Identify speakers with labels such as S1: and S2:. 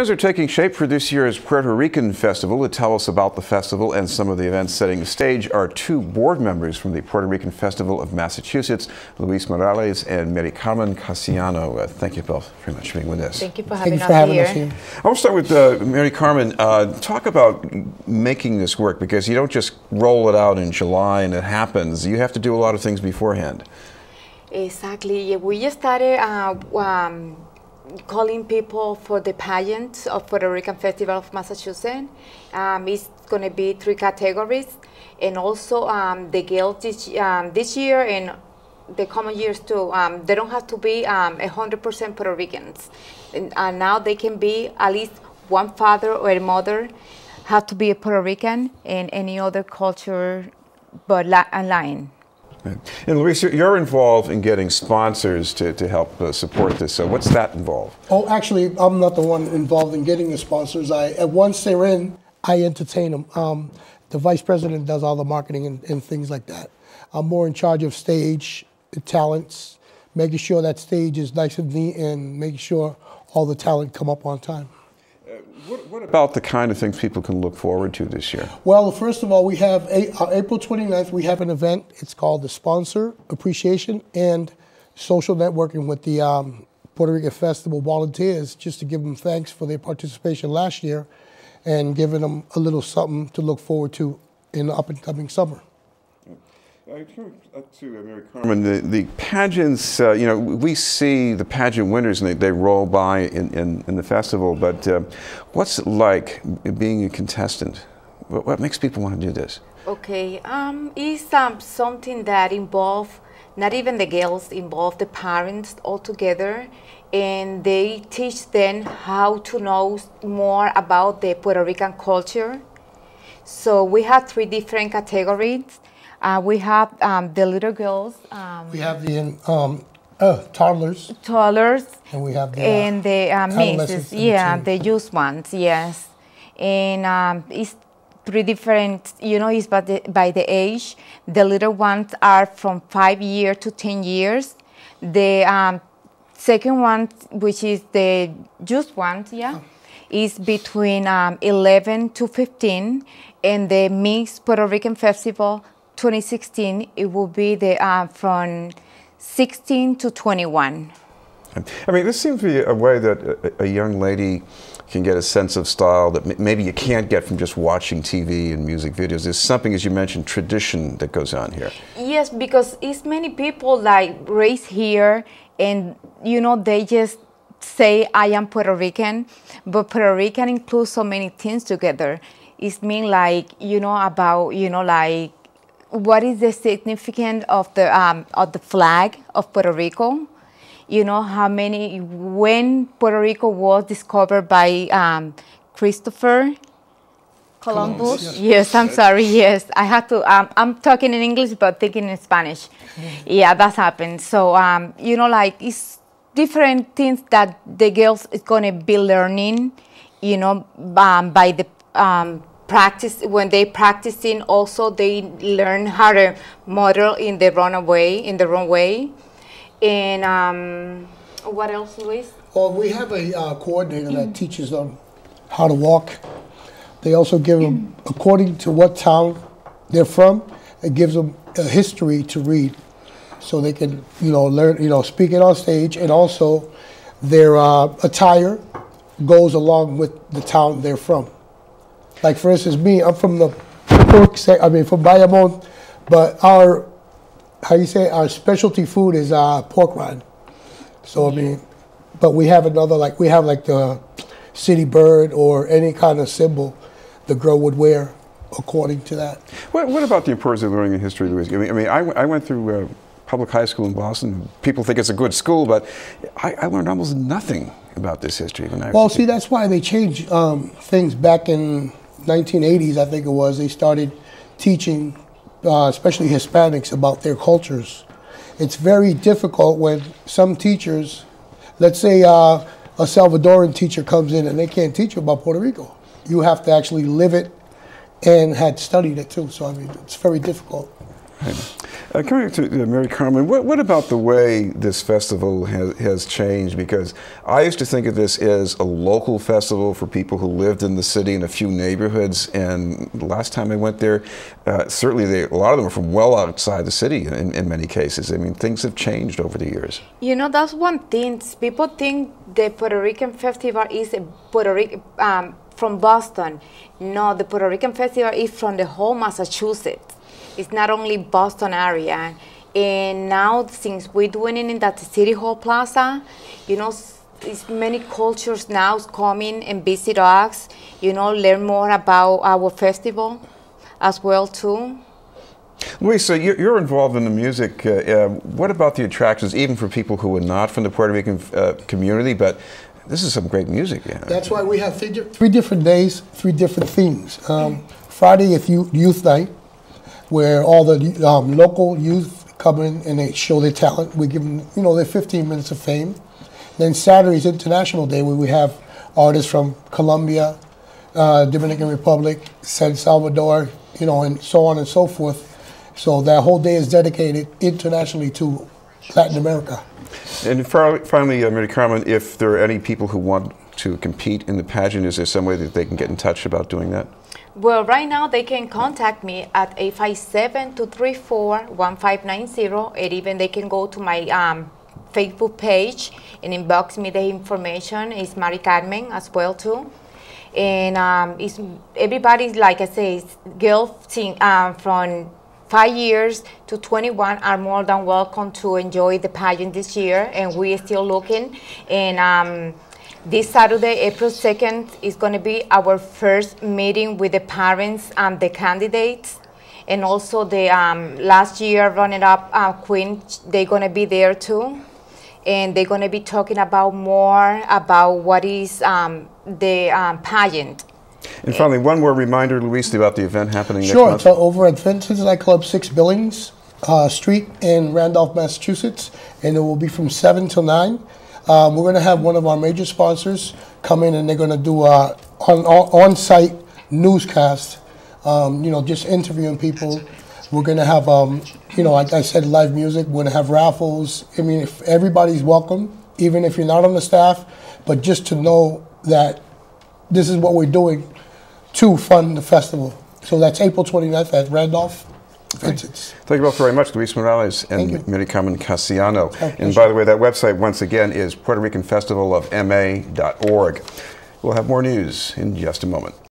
S1: Plans are taking shape for this year's Puerto Rican Festival. To tell us about the festival and some of the events setting the stage are two board members from the Puerto Rican Festival of Massachusetts, Luis Morales and Mary Carmen Casiano. Thank you both very much for being with us.
S2: Thank you for having us here.
S1: I want to start with Mary Carmen. Talk about making this work, because you don't just roll it out in July and it happens. You have to do a lot of things beforehand.
S2: Exactly. We just started calling people for the pageant of Puerto Rican Festival of Massachusetts. It's going to be 3 categories, and also the girls this year and the common years too. They don't have to be 100% Puerto Ricans, and now they can be at least one father or a mother have to be a Puerto Rican, and any other culture but online.
S1: And Luis, you're involved in getting sponsors to help support this. So what's that involved?
S3: Oh, actually, I'm not the one involved in getting the sponsors. Once they're in, I entertain them. The vice president does all the marketing and things like that. I'm more in charge of stage, talents, making sure that stage is nice and neat, and making sure all the talent come up on time.
S1: What about the kind of things people can look forward to this year?
S3: Well, first of all, we have April 29th, we have an event. It's called the Sponsor Appreciation and Social Networking with the Puerto Rican Festival volunteers, just to give them thanks for their participation last year and giving them a little something to look forward to in the up-and-coming summer.
S1: To Mary Carmen, the pageants, you know, we see the pageant winners and they roll by in the festival, but what's it like being a contestant? What makes people want to do this?
S2: Okay, it's something that involves not even the girls, involve the parents all together, and they teach them how to know more about the Puerto Rican culture. So we have 3 different categories. We have the little girls.
S3: We have the toddlers.
S2: Toddlers.
S3: And we have the
S2: mixes. Yeah, the youth ones, yes. And it's 3 different, you know, it's by the age. The little ones are from 5 years to 10 years. The second one, which is the youth ones, yeah, is between 11 to 15. And the Mixed Puerto Rican Festival 2016, it will be from 16 to 21.
S1: I mean, this seems to be a way that a young lady can get a sense of style that maybe you can't get from just watching TV and music videos. There's something, as you mentioned, tradition that goes on here.
S2: Yes, because it's many people like raised here, and you know, they just say I am Puerto Rican, but Puerto Rican includes so many things together. It means like, you know, about, you know, like what is the significance of the flag of Puerto Rico? You know, when Puerto Rico was discovered by Christopher Columbus. Yes, I'm sorry. Yes, I had to. I'm talking in English but thinking in Spanish. Yeah, that happened. So you know, like it's different things that the girls is gonna be learning. You know, by the practice, when they practicing, also they learn how to model in the wrong way. And what else, Luis?
S3: Well, we have a coordinator that teaches them how to walk. They also give them, according to what town they're from, it gives them a history to read, so they can, you know, learn, you know, speak it on stage, and also their attire goes along with the town they're from. Like, for instance, me, I'm from the from Bayamon, but our specialty food is pork rind. So, I mean, but we have another, like, we have like the city bird or any kind of symbol the girl would wear according to that.
S1: What about the importance of learning history, Luis? I mean, I went through public high school in Boston. People think it's a good school, but I learned almost nothing about this history.
S3: Well, see, that's why they changed things back in 1980s, I think it was. They started teaching, especially Hispanics, about their cultures. It's very difficult when some teachers, let's say a Salvadoran teacher comes in and they can't teach you about Puerto Rico. You have to actually live it and had studied it too. So, I mean, it's very difficult.
S1: Coming to Mary Carmen, what about the way this festival has changed? Because I used to think of this as a local festival for people who lived in the city in a few neighborhoods, and the last time I went there, certainly a lot of them are from well outside the city in many cases. I mean, things have changed over the years.
S2: You know, that's one thing. People think the Puerto Rican Festival is a Puerto Rican, from Boston. No, the Puerto Rican Festival is from the whole Massachusetts. It's not only Boston area. And now, since we're doing it in that City Hall Plaza, you know, it's many cultures now coming and visit us, you know, learn more about our festival as well, too.
S1: Luis, so you're involved in the music. What about the attractions, even for people who are not from the Puerto Rican community, but this is some great music. Yeah.
S3: That's why we have three different days, three different themes. Friday is youth night, where all the local youth come in and they show their talent. We give them, you know, their 15 minutes of fame. Then Saturday is International Day, where we have artists from Colombia, Dominican Republic, San Salvador, you know, and so on and so forth. So that whole day is dedicated internationally to Latin America.
S1: And finally, Mary Carmen, if there are any people who want to compete in the pageant, is there some way that they can get in touch about doing that?
S2: Well, right now they can contact me at 857-234-1590, and even they can go to my Facebook page and inbox me the information. It's Mary Carmen as well too. And it's everybody, like I say, girls from 5 years to 21 are more than welcome to enjoy the pageant this year, and we are still looking. And this Saturday, April 2nd, is going to be our first meeting with the parents and the candidates. And also the last year runner-up queen, they're going to be there too. And they're going to be talking about more about what is the pageant.
S1: And finally, one more reminder, Luis, about the event happening next month.
S3: Sure, so over at Vincent's Nightclub, 6 Billings Street in Randolph, Massachusetts, and it will be from 7 till 9. We're going to have one of our major sponsors come in, and they're going to do an on-site newscast, you know, just interviewing people. We're going to have, you know, like I said, live music. We're going to have raffles. I mean, if everybody's welcome, even if you're not on the staff, but just to know that this is what we're doing to fund the festival. So that's April 29th at Randolph.
S1: Thank you both very much, Luis Morales and Mary Carmen Casiano. And by the way, that website, once again, is PuertoRicanFestivalofMA.org. We'll have more news in just a moment.